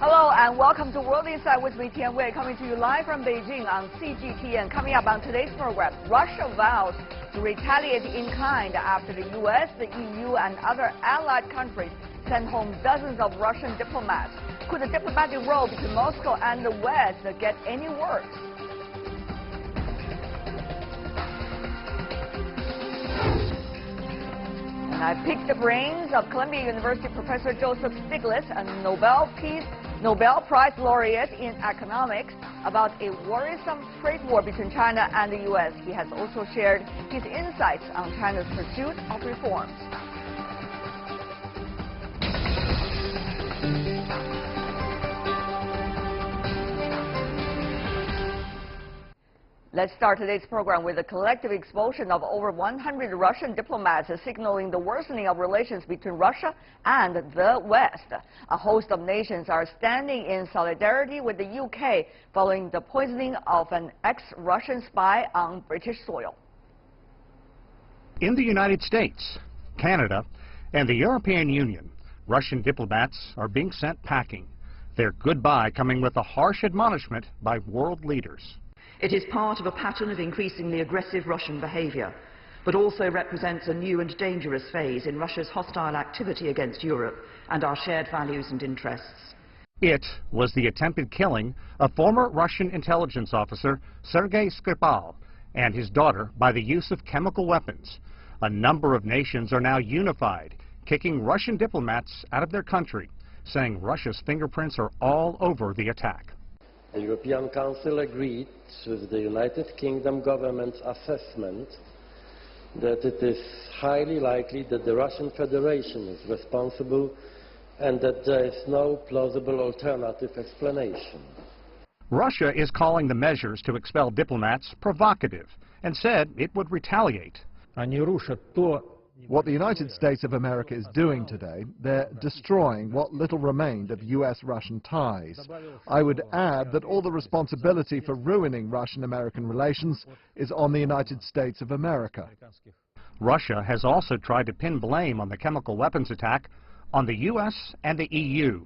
Hello and welcome to World Insight with me, Tian Wei, coming to you live from Beijing on CGTN. Coming up on today's program, Russia vows to retaliate in kind after the U.S., the EU, and other allied countries sent home dozens of Russian diplomats. Could the diplomatic role between Moscow and the West get any worse? And I picked the brains of Columbia University Professor Joseph Stiglitz, a Nobel Prize laureate in economics, about a worrisome trade war between China and the U.S. He has also shared his insights on China's pursuit of reforms. Let's start today's program with the collective expulsion of over 100 Russian diplomats, signaling the worsening of relations between Russia and the West. A host of nations are standing in solidarity with the UK following the poisoning of an ex-Russian spy on British soil. In the United States, Canada, and the European Union, Russian diplomats are being sent packing. Their goodbye coming with a harsh admonishment by world leaders. It is part of a pattern of increasingly aggressive Russian behaviour, but also represents a new and dangerous phase in Russia's hostile activity against Europe and our shared values and interests. It was the attempted killing of former Russian intelligence officer Sergei Skripal and his daughter by the use of chemical weapons. A number of nations are now unified, kicking Russian diplomats out of their country, saying Russia's fingerprints are all over the attack. The European Council agreed with the United Kingdom government's assessment that it is highly likely that the Russian Federation is responsible and that there is no plausible alternative explanation. Russia is calling the measures to expel diplomats provocative and said it would retaliate. What the United States of America is doing today, they're destroying what little remained of U.S.-Russian ties. I would add that all the responsibility for ruining Russian-American relations is on the United States of America. Russia has also tried to pin blame on the chemical weapons attack on the U.S. and the EU.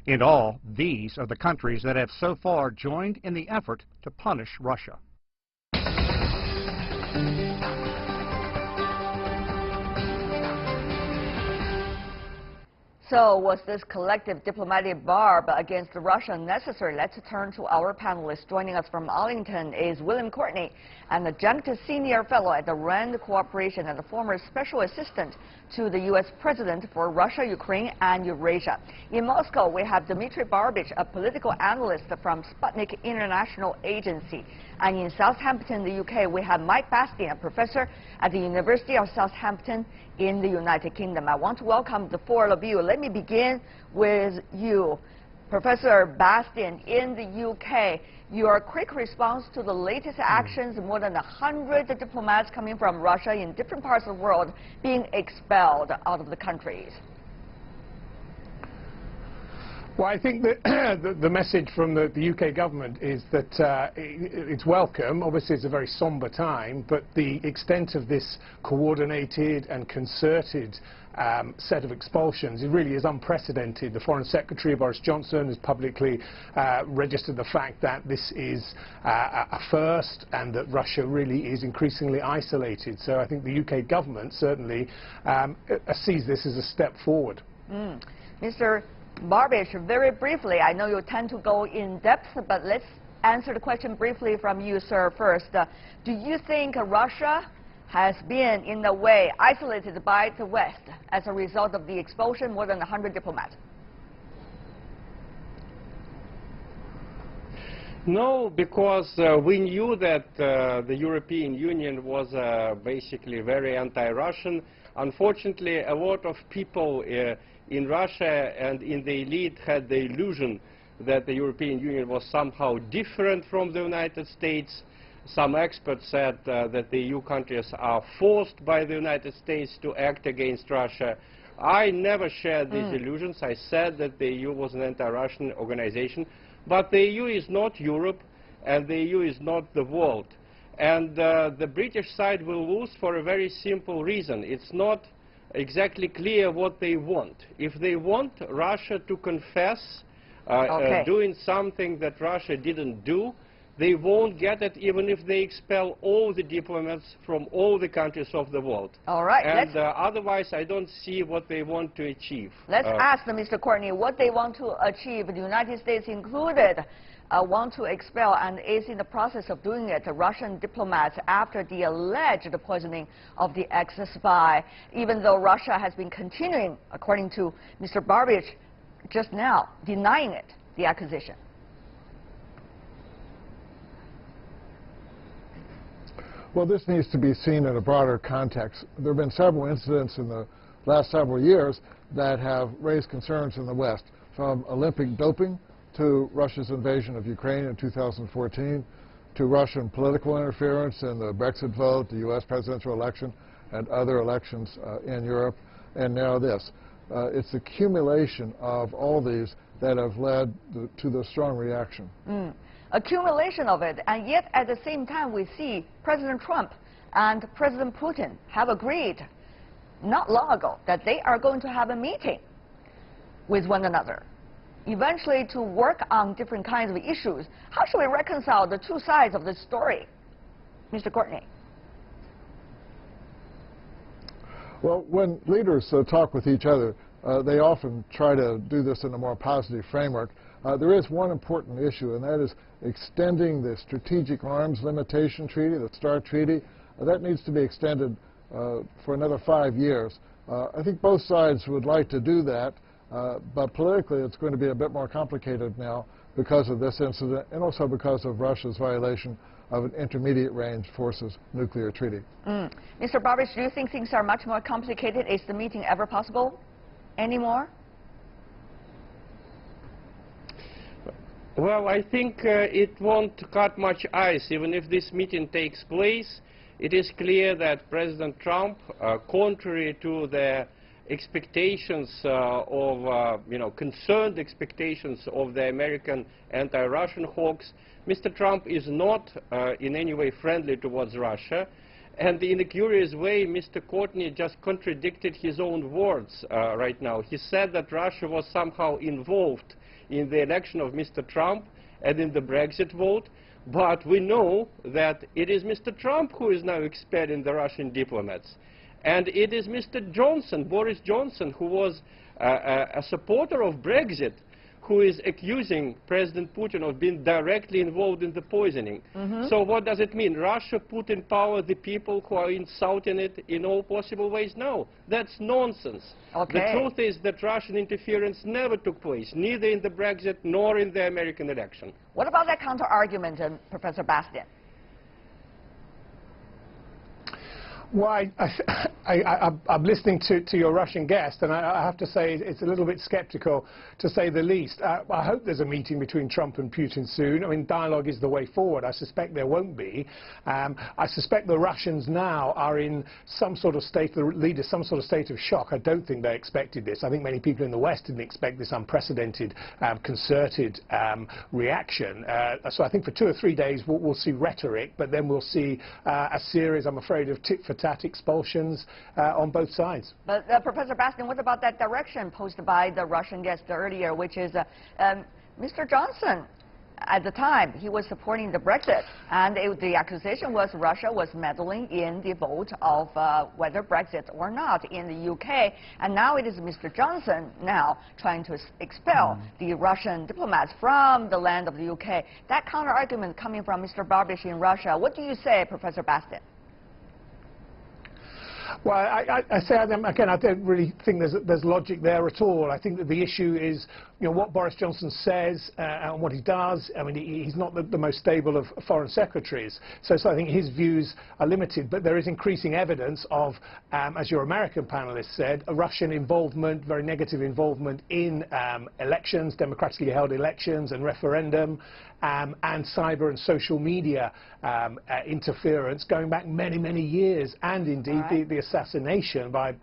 In all, these are the countries that have so far joined in the effort to punish Russia. So was this collective diplomatic barb against Russia necessary? Let's turn to our panelists. Joining us from Arlington is William Courtney, an adjunct senior fellow at the RAND Cooperation and the former special assistant to the U.S. President for Russia, Ukraine, and Eurasia. In Moscow, we have Dmitry Barbich, a political analyst from Sputnik International Agency. And in Southampton, the UK, we have Mike Bastian, a professor at the University of Southampton in the United Kingdom. I want to welcome the four of you. Let me begin with you, Professor Bastian. In the UK, your quick response to the latest actions, more than 100 diplomats coming from Russia in different parts of the world being expelled out of the countries. Well, I think that the message from the UK government is that it's welcome. Obviously, it's a very sombre time, but the extent of this coordinated and concerted set of expulsions, it really is unprecedented. The Foreign Secretary, Boris Johnson, has publicly registered the fact that this is a first and that Russia really is increasingly isolated. So I think the UK government certainly sees this as a step forward. Mr. Barbich, very briefly, I know you tend to go in depth, but let's answer the question briefly from you, sir, first. Do you think Russia has been, in a way, isolated by the West as a result of the expulsion more than 100 diplomats? No, because we knew that the European Union was basically very anti-Russian. Unfortunately, a lot of people in Russia and in the elite had the illusion that the European Union was somehow different from the United States. Some experts said that the EU countries are forced by the United States to act against Russia. I never shared these illusions. I said that the EU was an anti-Russian organization. But the EU is not Europe, and the EU is not the world. And the British side will lose for a very simple reason. It's not exactly clear what they want. If they want Russia to confess doing something that Russia didn't do, they won't get it even if they expel all the diplomats from all the countries of the world. All right. And otherwise, I don't see what they want to achieve. Let's ask them, Mr. Courtney, what they want to achieve, the United States included, want to expel and is in the process of doing it, Russian diplomats after the alleged poisoning of the ex-spy, even though Russia has been continuing, according to Mr. Barbich just now, denying it, the accusation. Well, this needs to be seen in a broader context. There have been several incidents in the last several years that have raised concerns in the West, from Olympic doping to Russia's invasion of Ukraine in 2014, to Russian political interference in the Brexit vote, the U.S. presidential election, and other elections in Europe, and now this. It's the accumulation of all these that have led to the strong reaction. Accumulation of it, and yet at the same time we see President Trump and President Putin have agreed not long ago that they are going to have a meeting with one another, eventually to work on different kinds of issues. How should we reconcile the two sides of this story, Mr. Courtney? Well, when leaders talk with each other, they often try to do this in a more positive framework. There is one important issue, and that is extending the Strategic Arms Limitation Treaty, the START Treaty. That needs to be extended for another 5 years. I think both sides would like to do that, but politically it's going to be a bit more complicated now because of this incident and also because of Russia's violation of an intermediate-range forces nuclear treaty. Mr. Barbich, do you think things are much more complicated? Is the meeting ever possible anymore? Well, I think it won't cut much ice. Even if this meeting takes place, it is clear that President Trump, contrary to the expectations concerned expectations of the American anti-Russian hawks, Mr. Trump is not in any way friendly towards Russia. And in a curious way, Mr. Courtney just contradicted his own words right now. He said that Russia was somehow involved in the election of Mr. Trump and in the Brexit vote, but we know that it is Mr. Trump who is now expelling the Russian diplomats. And it is Mr. Johnson, Boris Johnson, who was a supporter of Brexit, who is accusing President Putin of being directly involved in the poisoning. So what does it mean? Russia put in power the people who are insulting it in all possible ways? No, that's nonsense. Okay. The truth is that Russian interference never took place, neither in the Brexit nor in the American election. What about that counter-argument, Professor Bastian? Well, I'm listening to your Russian guest, and I have to say it's a little bit skeptical, to say the least. I hope there's a meeting between Trump and Putin soon. I mean, dialogue is the way forward. I suspect there won't be. I suspect the Russians now are in some sort of state, the leaders, some sort of state of shock. I don't think they expected this. I think many people in the West didn't expect this unprecedented, concerted reaction. So I think for 2 or 3 days we'll see rhetoric, but then we'll see a series, I'm afraid, of tit-for-tat expulsions on both sides. But Professor Bastian, what about that direction posted by the Russian guest earlier, which is Mr. Johnson? At the time, he was supporting the Brexit, and the accusation was Russia was meddling in the vote of whether Brexit or not in the UK, and now it is Mr. Johnson now trying to expel the Russian diplomats from the land of the UK. That counter-argument coming from Mr. Barbich in Russia, what do you say, Professor Bastian? Well, I say, again, I don't really think there's logic there at all. I think that the issue is, what Boris Johnson says and what he does. I mean, he's not the most stable of foreign secretaries. So I think his views are limited. But there is increasing evidence of, as your American panelist said, a Russian involvement, very negative involvement in elections, democratically held elections and referendum, and cyber and social media interference going back many, many years, and indeed the assassination by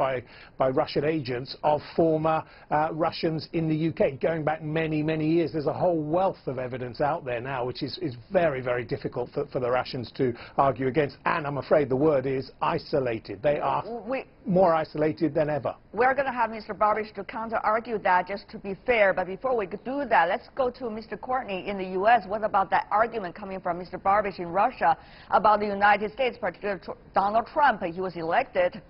Russian agents of former Russians in the UK. going back many, many years. There's a whole wealth of evidence out there now, which is very, very difficult for the Russians to argue against. And I'm afraid the word is isolated. They are more isolated than ever. We're going to have Mr. Barbish to counter-argue that, just to be fair. But before we could do that, let's go to Mr. Courtney in the U.S. What about that argument coming from Mr. Barbish in Russia about the United States, particularly Donald Trump? He was elected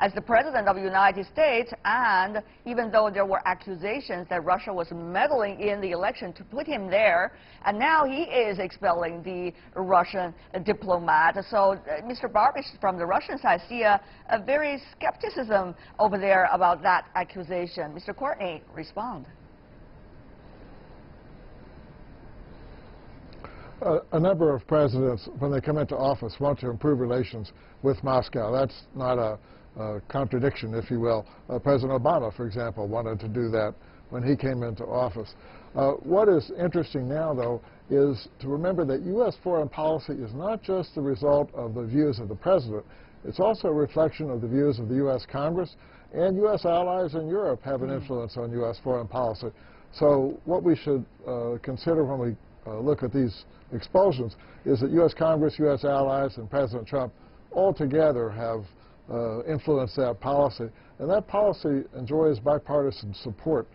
as the President of the United States, and even though there were accusations that Russia was meddling in the election to put him there, and now he is expelling the Russian diplomat. So Mr. Barbish from the Russian side see a very skepticism over there about that accusation. Mr. Courtney, respond. A number of presidents, when they come into office, want to improve relations with Moscow. That's not a contradiction, if you will. President Obama, for example, wanted to do that when he came into office. What is interesting now, though, is to remember that U.S. foreign policy is not just the result of the views of the president. It's also a reflection of the views of the U.S. Congress, and U.S. allies in Europe have an influence on U.S. foreign policy. So what we should consider when we look at these expulsions is that U.S. Congress, U.S. allies, and President Trump all together have influence that policy, and that policy enjoys bipartisan support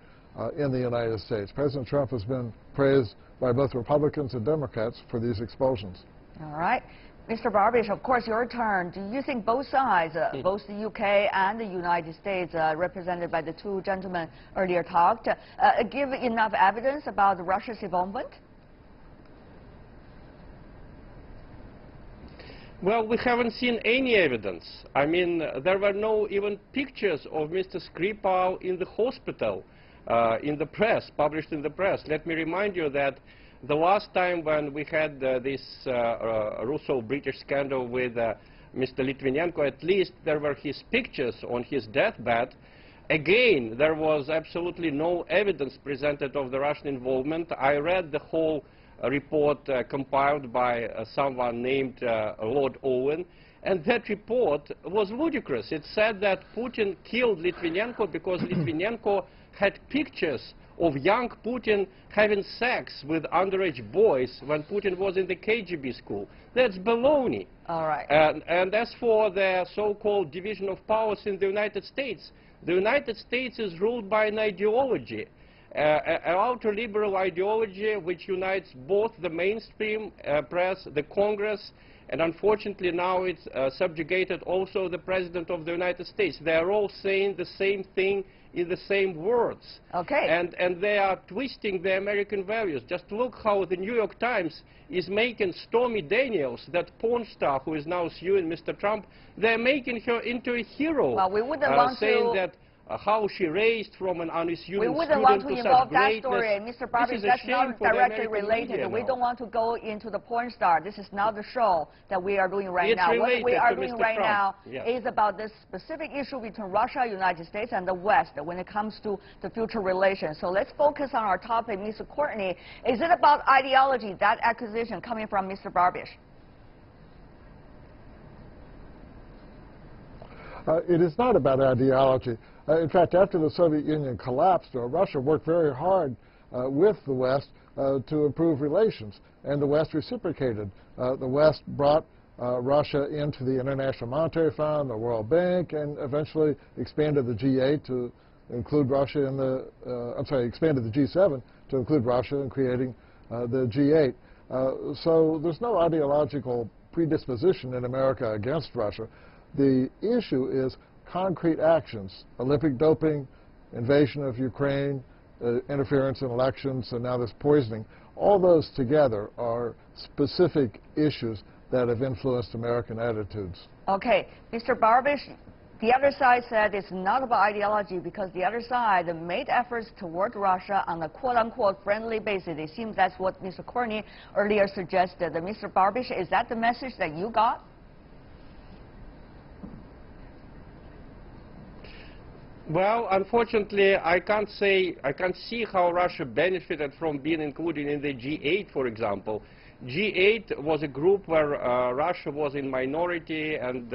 in the United States. President Trump has been praised by both Republicans and Democrats for these expulsions. All right. Mr. Barbish, of course, your turn. Do you think both sides, both the UK and the United States, represented by the two gentlemen earlier talked, give enough evidence about Russia's involvement? Well, we haven't seen any evidence. I mean, there were no even pictures of Mr. Skripal in the hospital, in the press, published in the press. Let me remind you that the last time when we had this Russo-British scandal with Mr. Litvinenko, at least there were his pictures on his deathbed. Again, there was absolutely no evidence presented of the Russian involvement. I read the whole report compiled by someone named Lord Owen, and that report was ludicrous. It said that Putin killed Litvinenko because Litvinenko had pictures of young Putin having sex with underage boys when Putin was in the KGB school. That's baloney. All right. And as for the so-called division of powers in the United States is ruled by an ideology. An ultra-liberal ideology which unites both the mainstream press, the Congress, and unfortunately now it's subjugated also the President of the United States. They are all saying the same thing in the same words. Okay. And they are twisting the American values. Just look how the New York Times is making Stormy Daniels, that porn star who is now suing Mr. Trump, they're making her into a hero. Well, we wouldn't want saying to... that how she raised from an unassuming we wouldn't student want to to involve such that greatness. story, Mr. Barbish. That's not directly related. We don't want to go into the porn star. This is not the show that we are doing right now. What we are doing right now is about this specific issue between Russia, United States, and the West when it comes to the future relations. So let's focus on our topic, Mr. Courtney. Is it about ideology, that accusation coming from Mr. Barbish? It is not about ideology. In fact, after the Soviet Union collapsed, Russia worked very hard with the West to improve relations, and the West reciprocated. The West brought Russia into the International Monetary Fund, the World Bank, and eventually expanded the G8 to include Russia in the, expanded the G7 to include Russia in creating the G8. So there's no ideological predisposition in America against Russia. The issue is concrete actions: Olympic doping, invasion of Ukraine, interference in elections, and now this poisoning. All those together are specific issues that have influenced American attitudes. Okay, Mr. Barbish, the other side said it's not about ideology because the other side made efforts toward Russia on a quote-unquote friendly basis. It seems that's what Mr. Courtney earlier suggested. Mr. Barbish, is that the message that you got? Well, unfortunately, I can't see how Russia benefited from being included in the G8, for example. G8 was a group where Russia was in minority, and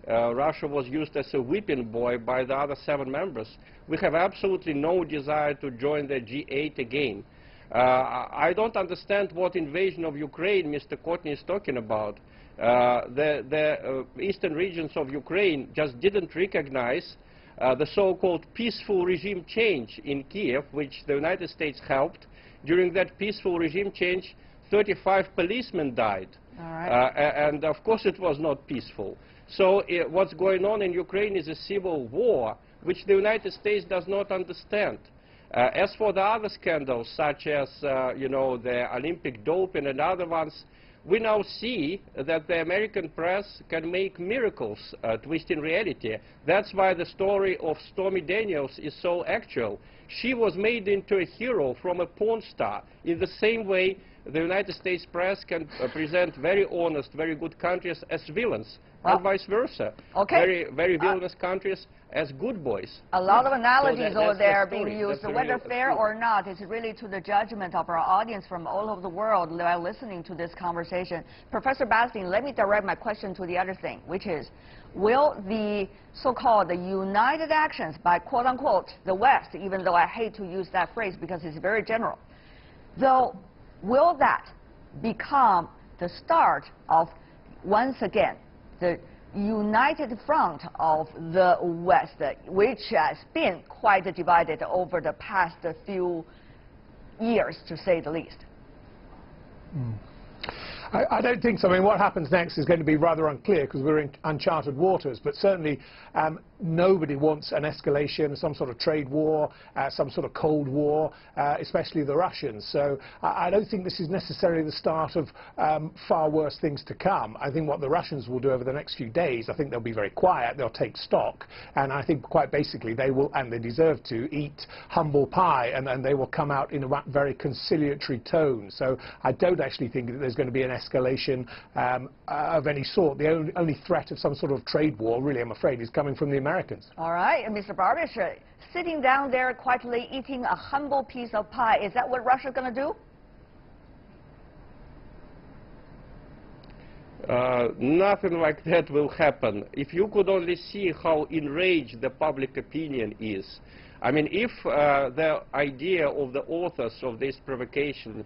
Russia was used as a whipping boy by the other 7 members. We have absolutely no desire to join the G8 again. I don't understand what invasion of Ukraine Mr. Courtney is talking about. The eastern regions of Ukraine just didn't recognize the so-called peaceful regime change in Kiev, which the United States helped. During that peaceful regime change, 35 policemen died. All right. And of course it was not peaceful. So what's going on in Ukraine is a civil war, which the United States does not understand. As for the other scandals, such as you know, the Olympic doping and other ones, we now see that the American press can make miracles twisting reality. That's why the story of Stormy Daniels is so actual. She was made into a hero from a porn star. In the same way, the United States press can present very honest, very good countries as villains, and vice versa. Okay. Very villainous countries as good boys. A lot of analogies So over there the being used. That's Whether the fair real or not is really to the judgment of our audience from all over the world while listening to this conversation. Professor Bastian, let me direct my question to the other thing, which is, will the so-called united actions by quote-unquote the West, even though I hate to use that phrase because it's very general, though, will that become the start of, once again, the united front of the West, which has been quite divided over the past few years, to say the least? I don't think so. I mean, what happens next is going to be rather unclear because we're in uncharted waters, but certainly nobody wants an escalation, some sort of trade war, some sort of Cold War, especially the Russians. So I don't think this is necessarily the start of far worse things to come. I think what the Russians will do over the next few days, I think they'll be very quiet, they'll take stock, and I think quite basically they will, and they deserve to, eat humble pie, and they will come out in a very conciliatory tone. So I don't actually think that there's going to be an escalation of any sort. The only threat of some sort of trade war, really, I'm afraid, is coming from the Americans. All right, and Mr. Barbish, sitting down there quietly eating a humble piece of pie, is that what Russia's going to do? Nothing like that will happen. If you could only see how enraged the public opinion is. I mean, if the idea of the authors of this provocation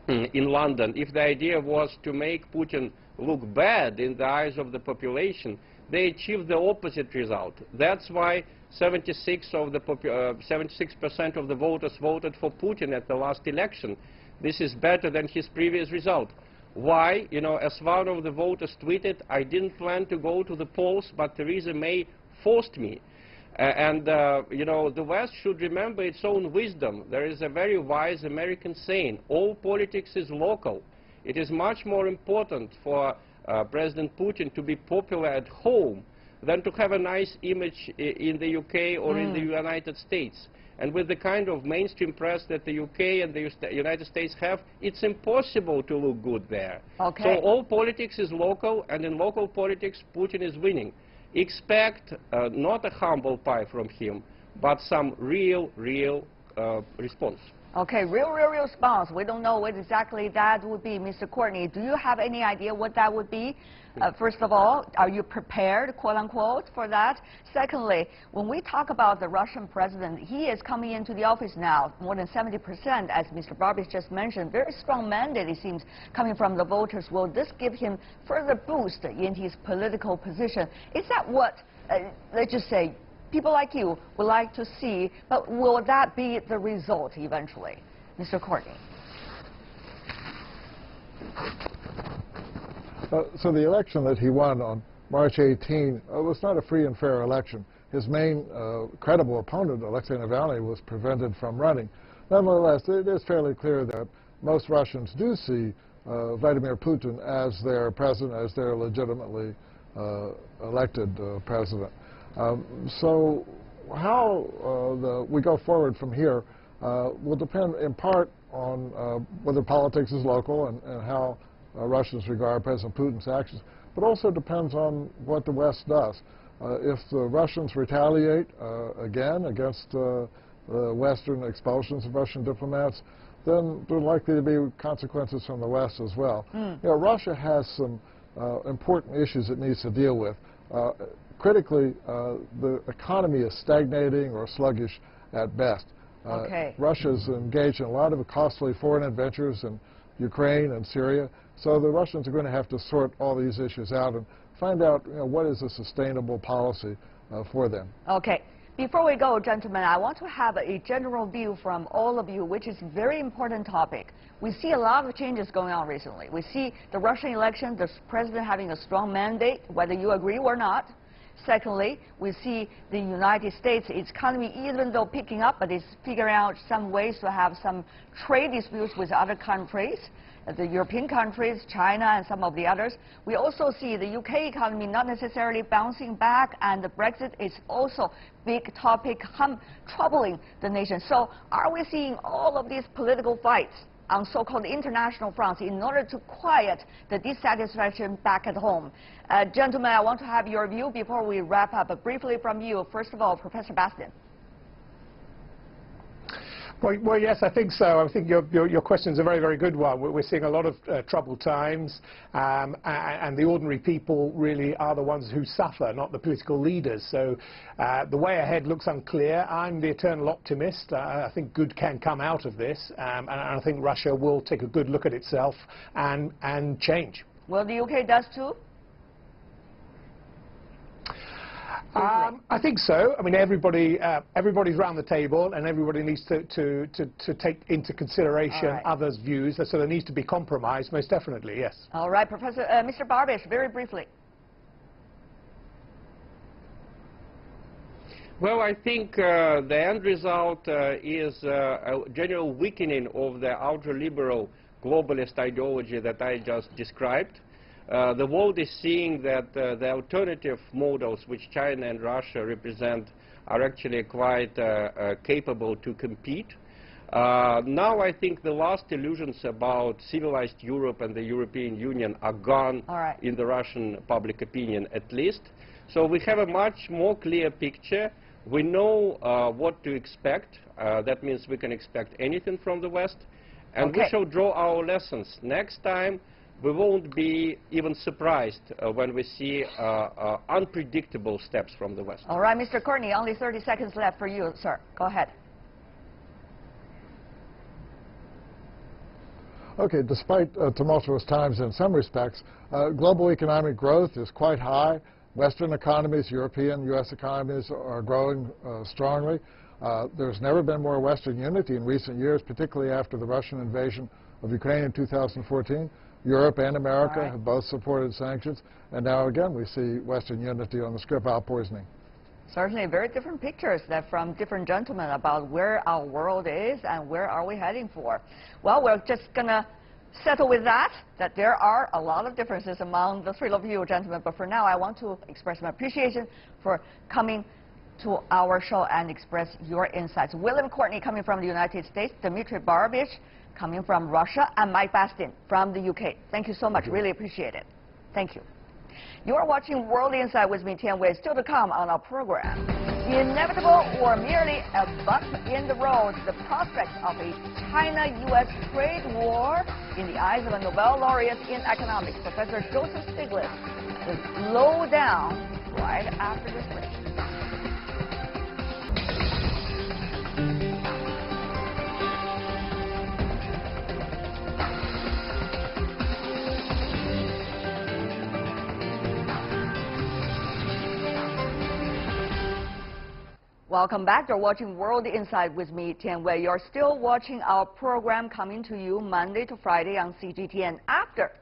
in London, if the idea was to make Putin look bad in the eyes of the population, they achieved the opposite result. That's why 76% of the voters voted for Putin at the last election. This is better than his previous result. Why? You know, as one of the voters tweeted, I didn't plan to go to the polls, but Theresa May forced me. You know, the West should remember its own wisdom. There is a very wise American saying, all politics is local. It is much more important for President Putin to be popular at home than to have a nice image in the UK or in the United States. And with the kind of mainstream press that the UK and the United States have, it's impossible to look good there. Okay. So all politics is local, and in local politics, Putin is winning. Expect not a humble pie from him, but some real response. Okay, real response. We don't know what exactly that would be. Mr. Courtney, do you have any idea what that would be? First of all, are you prepared, quote unquote, for that? Secondly, when we talk about the Russian president, he is coming into the office now, more than 70%, as Mr. Barbish just mentioned. Very strong mandate, it seems, coming from the voters. Will this give him further boost in his political position? Is that what, let's just say, people like you would like to see, but will that be the result eventually? Mr. Courtney. So the election that he won on March 18 was not a free and fair election. His main credible opponent, Alexei Navalny, was prevented from running. Nonetheless, it is fairly clear that most Russians do see Vladimir Putin as their president, as their legitimately elected president. So how we go forward from here will depend in part on whether politics is local and how Russians regard President Putin's actions, but also depends on what the West does. If the Russians retaliate again against the Western expulsions of Russian diplomats, then there are likely to be consequences from the West as well. You know, Russia has some important issues it needs to deal with. Critically, the economy is stagnating or sluggish at best. Russia's engaged in a lot of costly foreign adventures in Ukraine and Syria, so the Russians are going to have to sort all these issues out and find out what is a sustainable policy for them. Okay. Before we go, gentlemen, I want to have a general view from all of you, which is a very important topic. We see a lot of changes going on recently. We see the Russian election, the president having a strong mandate, whether you agree or not. Secondly, we see the United States, its economy, even though picking up, but it's figuring out some ways to have some trade disputes with other countries, the European countries, China, and some of the others. We also see the UK economy not necessarily bouncing back, and the Brexit is also big topic troubling the nation. So are we seeing all of these political fights on so-called international fronts in order to quiet the dissatisfaction back at home? Gentlemen, I want to have your view before we wrap up. Briefly from you, first of all, Professor Bastian. Well, yes, I think so. I think your question is a very, very good one. We're seeing a lot of troubled times, and the ordinary people really are the ones who suffer, not the political leaders. So the way ahead looks unclear. I'm the eternal optimist. I think good can come out of this, and I think Russia will take a good look at itself and change. Well, the UK does too? I think so. I mean, everybody's around the table, and everybody needs to take into consideration others' views. So there needs to be compromise, most definitely, yes. All right, Professor, Mr. Barbish, very briefly. Well, I think the end result is a general weakening of the ultra-liberal globalist ideology that I just described. The world is seeing that the alternative models which China and Russia represent are actually quite capable to compete. Now I think the last illusions about civilized Europe and the European Union are gone in the Russian public opinion, at least. So we have a much more clear picture. We know what to expect. That means we can expect anything from the West. And we shall draw our lessons. Next time, we won't be even surprised when we see unpredictable steps from the West. All right, Mr. Courtney, only 30 seconds left for you, sir. Go ahead. Okay, despite tumultuous times in some respects, global economic growth is quite high. Western economies, European, U.S. economies are growing strongly. There's never been more Western unity in recent years, particularly after the Russian invasion of Ukraine in 2014. Europe and America have both supported sanctions, and now again we see Western unity on the Skripal poisoning. Certainly very different pictures from different gentlemen about where our world is and where are we heading for. Well, we're just going to settle with that there are a lot of differences among the three of you gentlemen, but for now I want to express my appreciation for coming to our show and express your insights. William Courtney coming from the United States, Dmitry Barbish coming from Russia, and Mike Bastian from the UK. Thank you so much. Really appreciate it. Thank you. You are watching World Insight with me, Tian Wei. Still to come on our program. The inevitable or merely a bump in the road, the prospect of a China-U.S. trade war in the eyes of a Nobel Laureate in economics, Professor Joseph Stiglitz, will slow down right after this break. Welcome back. You're watching World Insight with me, Tian Wei. You're still watching our program coming to you Monday to Friday on CGTN. After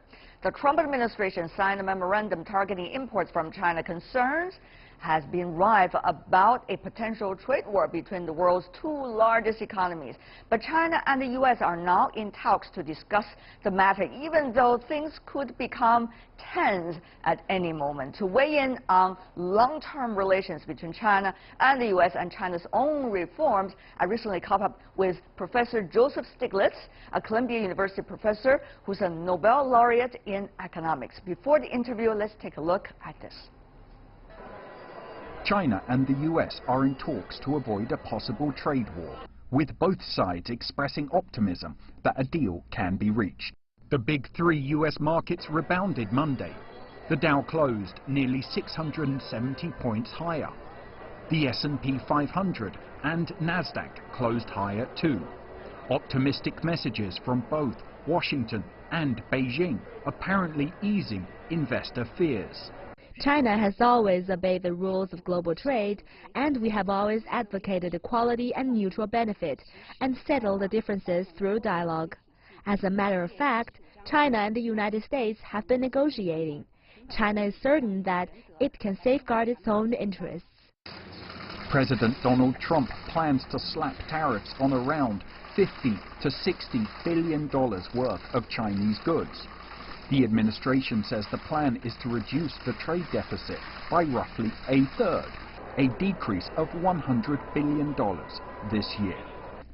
the Trump administration signed a memorandum targeting imports from China, concerns has been rife about a potential trade war between the world's two largest economies. But China and the U.S. are now in talks to discuss the matter, even though things could become tense at any moment. To weigh in on long-term relations between China and the U.S. and China's own reforms, I recently caught up with Professor Joseph Stiglitz, a Columbia University professor who's a Nobel Laureate in economics. Before the interview, let's take a look at this. China and the US are in talks to avoid a possible trade war, with both sides expressing optimism that a deal can be reached. The big three US markets rebounded Monday. The Dow closed nearly 670 points higher. The S&P 500 and Nasdaq closed higher too. Optimistic messages from both Washington and Beijing apparently easing investor fears. China has always obeyed the rules of global trade, and we have always advocated equality and mutual benefit and settled the differences through dialogue. As a matter of fact, China and the United States have been negotiating. China is certain that it can safeguard its own interests. President Donald Trump plans to slap tariffs on around $50 to $60 billion worth of Chinese goods. The administration says the plan is to reduce the trade deficit by roughly a third, a decrease of $100 billion this year.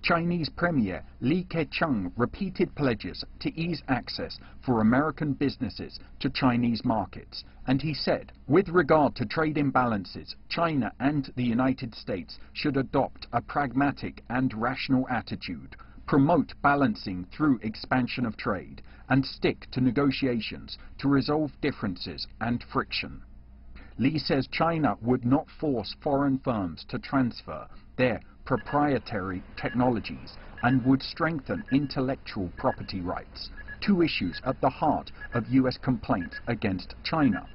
Chinese Premier Li Keqiang repeated pledges to ease access for American businesses to Chinese markets, and he said, with regard to trade imbalances, China and the United States should adopt a pragmatic and rational attitude, promote balancing through expansion of trade, and stick to negotiations to resolve differences and friction. Li says China would not force foreign firms to transfer their proprietary technologies and would strengthen intellectual property rights, two issues at the heart of U.S. complaints against China.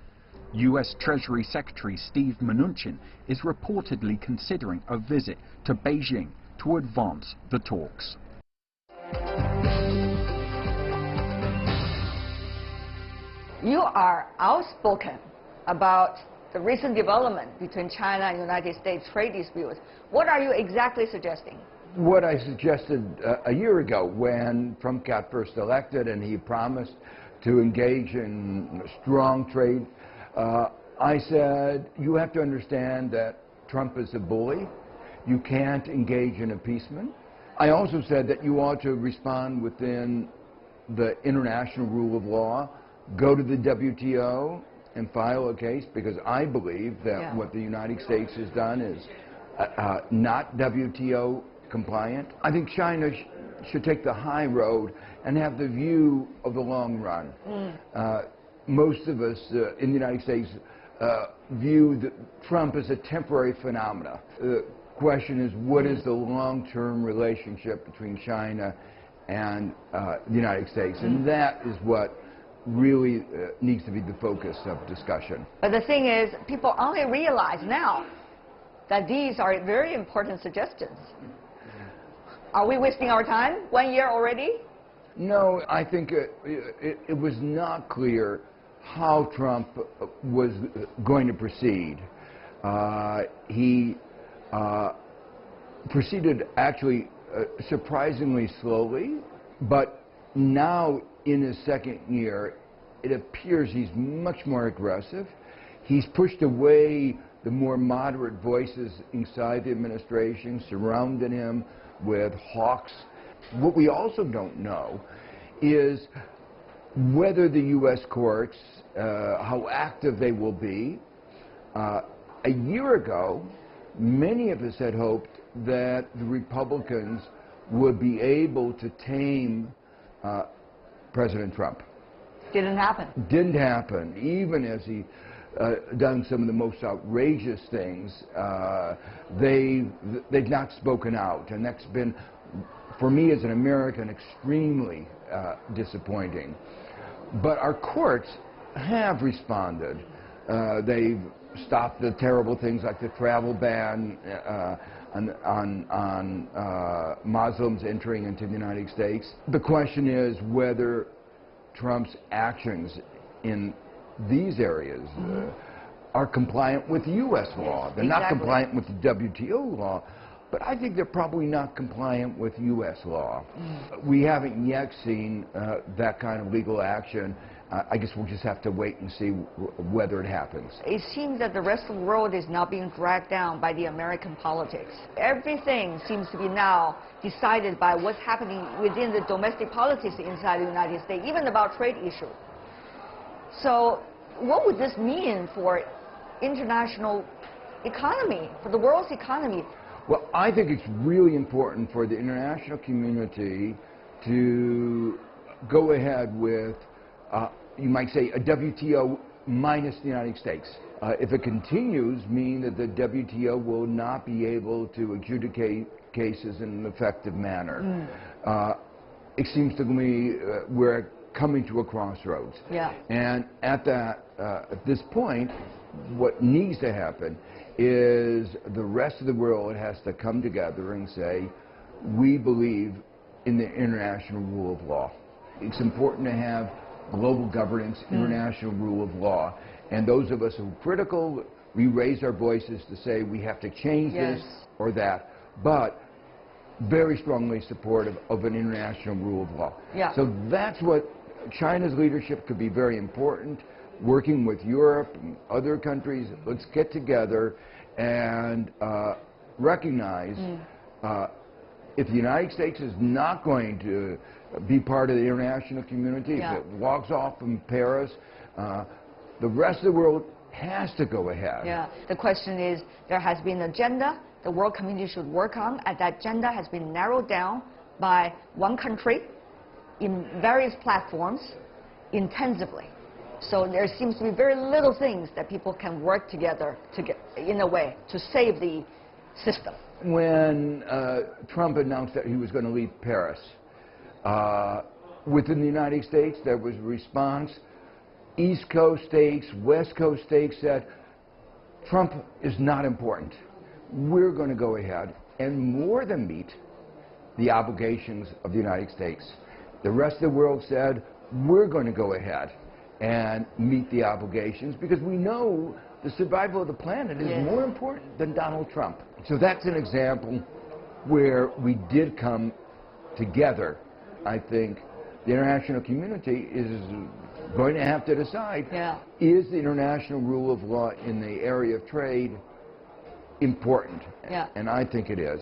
U.S. Treasury Secretary Steve Mnuchin is reportedly considering a visit to Beijing to advance the talks. You are outspoken about the recent development between China and United States trade disputes. What are you exactly suggesting? What I suggested a year ago when Trump got first elected and he promised to engage in strong trade, I said, you have to understand that Trump is a bully. You can't engage in appeasement. I also said that you ought to respond within the international rule of law, go to the WTO and file a case, because I believe that what the United States has done is not WTO compliant. I think China should take the high road and have the view of the long run. Most of us in the United States view Trump as a temporary phenomena. The question is, what is the long-term relationship between China and the United States? And that is what really needs to be the focus of discussion. But the thing is, people only realize now that these are very important suggestions. Are we wasting our time? 1 year already? No, I think it was not clear how Trump was going to proceed. He proceeded actually surprisingly slowly, but now in his second year, it appears he's much more aggressive. He's pushed away the more moderate voices inside the administration, surrounded him with hawks. What we also don't know is whether the U.S. courts, how active they will be. A year ago, many of us had hoped that the Republicans would be able to tame President Trump. Didn't happen. Didn't happen, even as he done some of the most outrageous things. They've not spoken out, and that's been, for me as an American, extremely disappointing. But our courts have responded. They've stopped the terrible things like the travel ban on Muslims entering into the United States. The question is whether Trump's actions in these areas are compliant with U.S. law. They're not compliant with the WTO law, but I think they're probably not compliant with U.S. law. We haven't yet seen that kind of legal action. I guess we'll just have to wait and see whether it happens. It seems that the rest of the world is now being dragged down by the American politics. Everything seems to be now decided by what's happening within the domestic politics inside the United States, even about trade issues. So what would this mean for international economy, for the world's economy? Well, I think it's really important for the international community to go ahead with, you might say, a WTO minus the United States. If it continues, mean that the WTO will not be able to adjudicate cases in an effective manner. It seems to me we're coming to a crossroads. Yeah. And at this point, what needs to happen is the rest of the world has to come together and say, we believe in the international rule of law. It's important to have global governance, international rule of law. And those of us who are critical, we raise our voices to say we have to change this or that, but very strongly supportive of an international rule of law. Yeah. So that's what China's leadership could be very important, working with Europe and other countries. Let's get together and recognize if the United States is not going to be part of the international community, if it walks off from Paris, the rest of the world has to go ahead. Yeah. The question is, there has been an agenda the world community should work on, and that agenda has been narrowed down by one country in various platforms intensively. So there seems to be very little things that people can work together to get, in a way, to save the system. When Trump announced that he was going to leave Paris, within the United States there was a response. East Coast states, West Coast states said, Trump is not important. We're going to go ahead and more than meet the obligations of the United States. The rest of the world said, we're going to go ahead and meet the obligations because we know the survival of the planet is more important than Donald Trump. So that's an example where we did come together. I think the international community is going to have to decide, is the international rule of law in the area of trade important? And I think it is.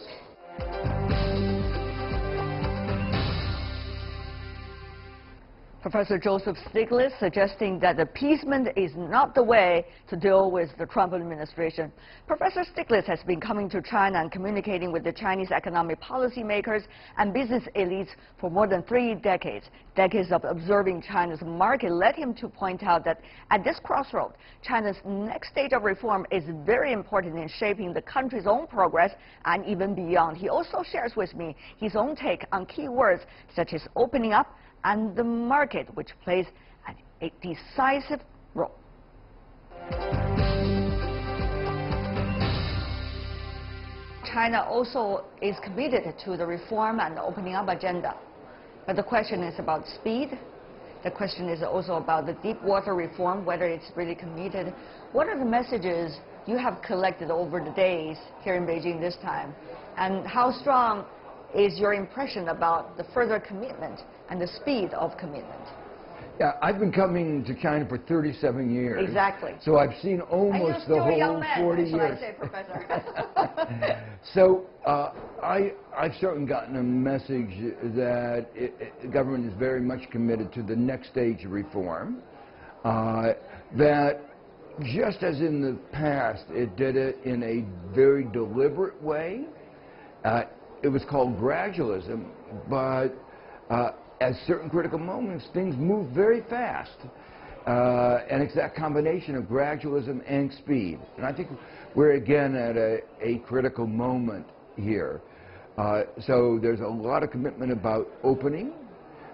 Professor Joseph Stiglitz suggesting that appeasement is not the way to deal with the Trump administration. Professor Stiglitz has been coming to China and communicating with the Chinese economic policymakers and business elites for more than 3 decades. Decades of observing China's market led him to point out that at this crossroad, China's next stage of reform is very important in shaping the country's own progress and even beyond. He also shares with me his own take on key words such as opening up and the market, which plays a decisive role. China also is committed to the reform and opening up agenda. But the question is about speed. The question is also about the deep water reform, whether it's really committed. What are the messages you have collected over the days here in Beijing this time? And how strong is your impression about the further commitment and the speed of commitment? Yeah, I've been coming to China for 37 years. Exactly. So I've seen almost the whole 40 years. Should I say, Professor? So I've certainly gotten a message that the government is very much committed to the next stage of reform. That just as in the past, it did it in a very deliberate way. It was called gradualism, but at certain critical moments, things move very fast. And it's that combination of gradualism and speed. And I think we're again at a critical moment here. So there's a lot of commitment about opening,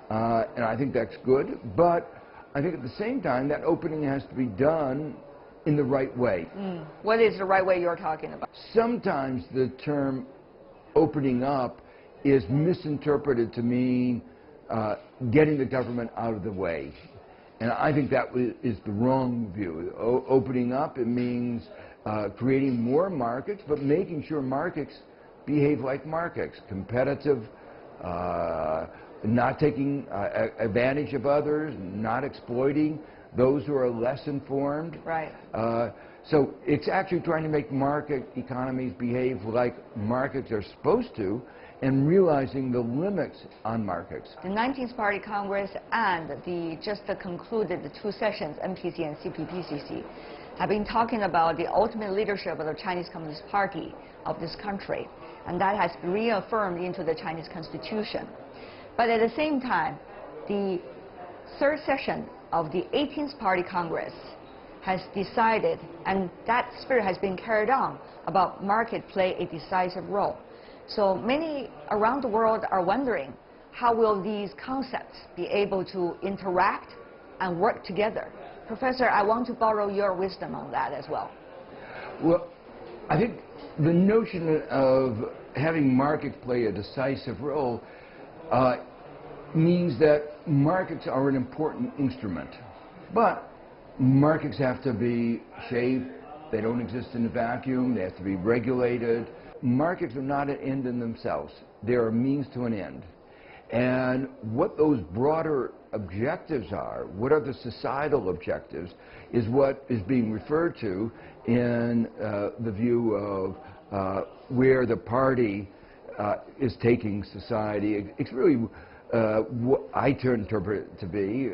and I think that's good. But I think at the same time, that opening has to be done in the right way. What is the right way you're talking about? Sometimes the term opening up is misinterpreted to mean getting the government out of the way. And I think that is the wrong view. Opening up, it means creating more markets, but making sure markets behave like markets, competitive, not taking advantage of others, not exploiting those who are less informed. Right. So it's actually trying to make market economies behave like markets are supposed to, and realizing the limits on markets. The 19th Party Congress and the just concluded the 2 sessions, MPC and CPPCC, have been talking about the ultimate leadership of the Chinese Communist Party of this country, and that has been reaffirmed into the Chinese Constitution. But at the same time, the 3rd session of the 18th Party Congress has decided, and that spirit has been carried on, about market play a decisive role. So many around the world are wondering, how will these concepts be able to interact and work together? Professor, I want to borrow your wisdom on that as well. Well, I think the notion of having markets play a decisive role means that markets are an important instrument. But markets have to be shaped. They don't exist in a vacuum. They have to be regulated. Markets are not an end in themselves. They're a means to an end. And what those broader objectives are, what are the societal objectives, is what is being referred to in the view of where the party is taking society. It's really what I interpret it to be,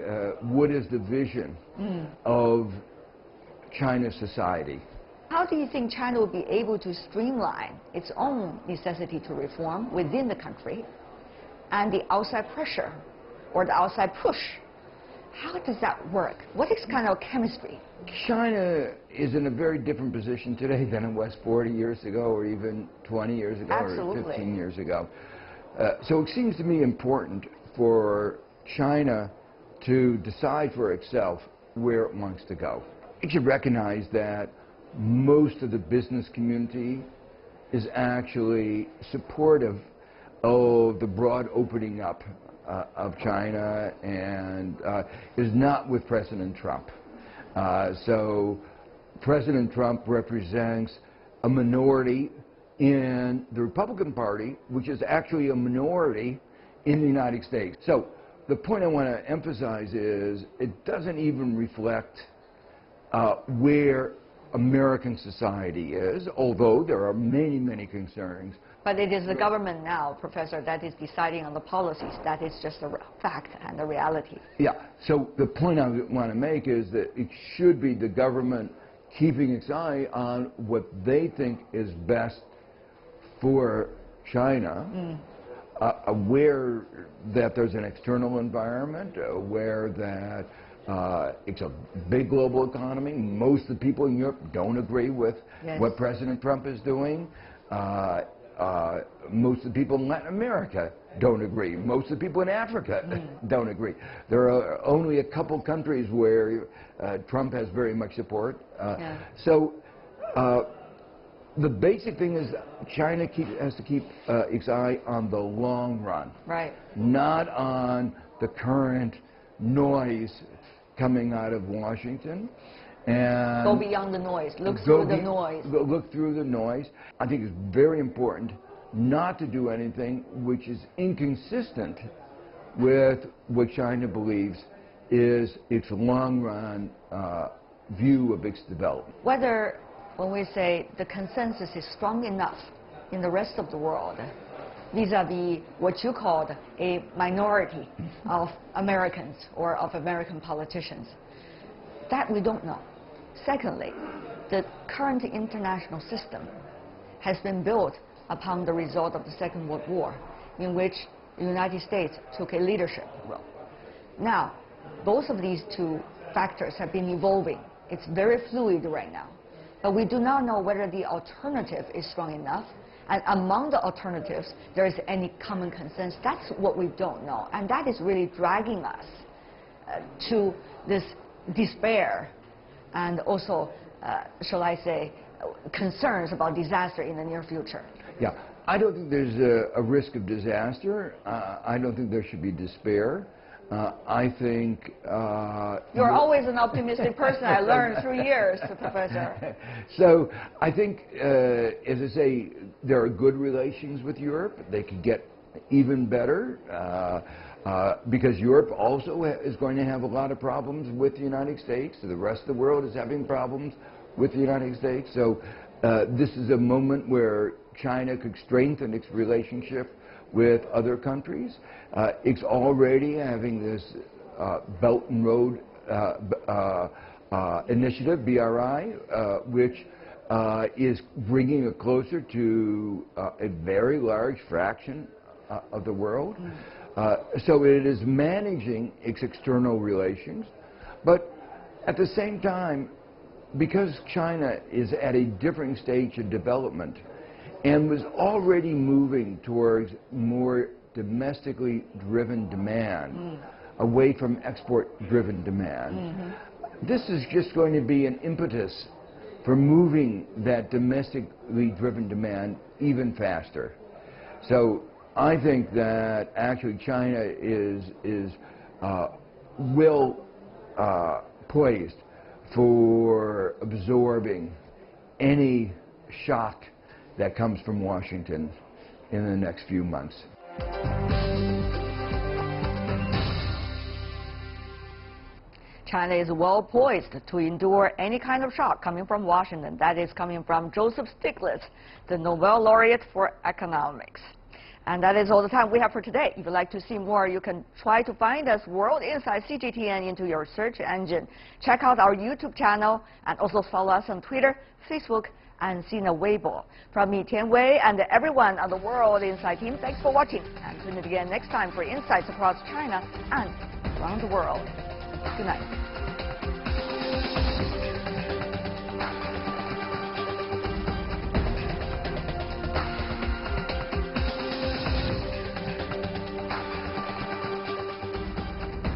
what is the vision of China's society. How do you think China will be able to streamline its own necessity to reform within the country and the outside pressure or the outside push? How does that work? What is kind of chemistry? China is in a very different position today than it was 40 years ago or even 20 years ago Absolutely. or 15 years ago. So it seems to me important for China to decide for itself where it wants to go. It should recognize that most of the business community is actually supportive of the broad opening up of China and is not with President Trump. So President Trump represents a minority in the Republican Party, which is actually a minority in the United States. So the point I want to emphasize is it doesn't even reflect where American society is, although there are many, many concerns. But it is the government now, Professor, that is deciding on the policies. That is just a fact and a reality. Yeah, so the point I want to make is that it should be the government keeping its eye on what they think is best for China, aware that there's an external environment, aware that it's a big global economy. Most of the people in Europe don't agree with what President Trump is doing. Most of the people in Latin America don't agree. Most of the people in Africa don't agree. There are only a couple countries where Trump has very much support. So the basic thing is China has to keep its eye on the long run, not on the current noise coming out of Washington. And go beyond the noise. Look through the noise. Look through the noise. I think it's very important not to do anything which is inconsistent with what China believes is its long-run view of its development. Whether, when we say the consensus is strong enough in the rest of the world, vis-a-vis what you called a minority of Americans or of American politicians, that we don't know. Secondly, the current international system has been built upon the result of the Second World War, in which the United States took a leadership role. Now, both of these two factors have been evolving. It's very fluid right now. But we do not know whether the alternative is strong enough, and among the alternatives, there is any common consensus. That's what we don't know, and that is really dragging us to this despair and also, shall I say, concerns about disaster in the near future. Yeah, I don't think there's a risk of disaster. I don't think there should be despair. I think... You're always an optimistic person, I learned through years, Professor. So I think, as I say, there are good relations with Europe. They could get even better. Because Europe also is going to have a lot of problems with the United States. So the rest of the world is having problems with the United States. So this is a moment where China could strengthen its relationship with other countries. It's already having this Belt and Road Initiative, BRI, which is bringing it closer to a very large fraction of the world. So it is managing its external relations, but at the same time, because China is at a different stage of development and was already moving towards more domestically driven demand, away from export-driven demand, this is just going to be an impetus for moving that domestically driven demand even faster. So I think that actually China is poised for absorbing any shock that comes from Washington in the next few months. China is well poised to endure any kind of shock coming from Washington. That is coming from Joseph Stiglitz, the Nobel Laureate for Economics. And that is all the time we have for today. If you'd like to see more, you can try to find us World Insight CGTN into your search engine. Check out our YouTube channel and also follow us on Twitter, Facebook, and Sina Weibo. From me, Tian Wei, and everyone on the World Insight team, thanks for watching. And tune in again next time for insights across China and around the world. Good night.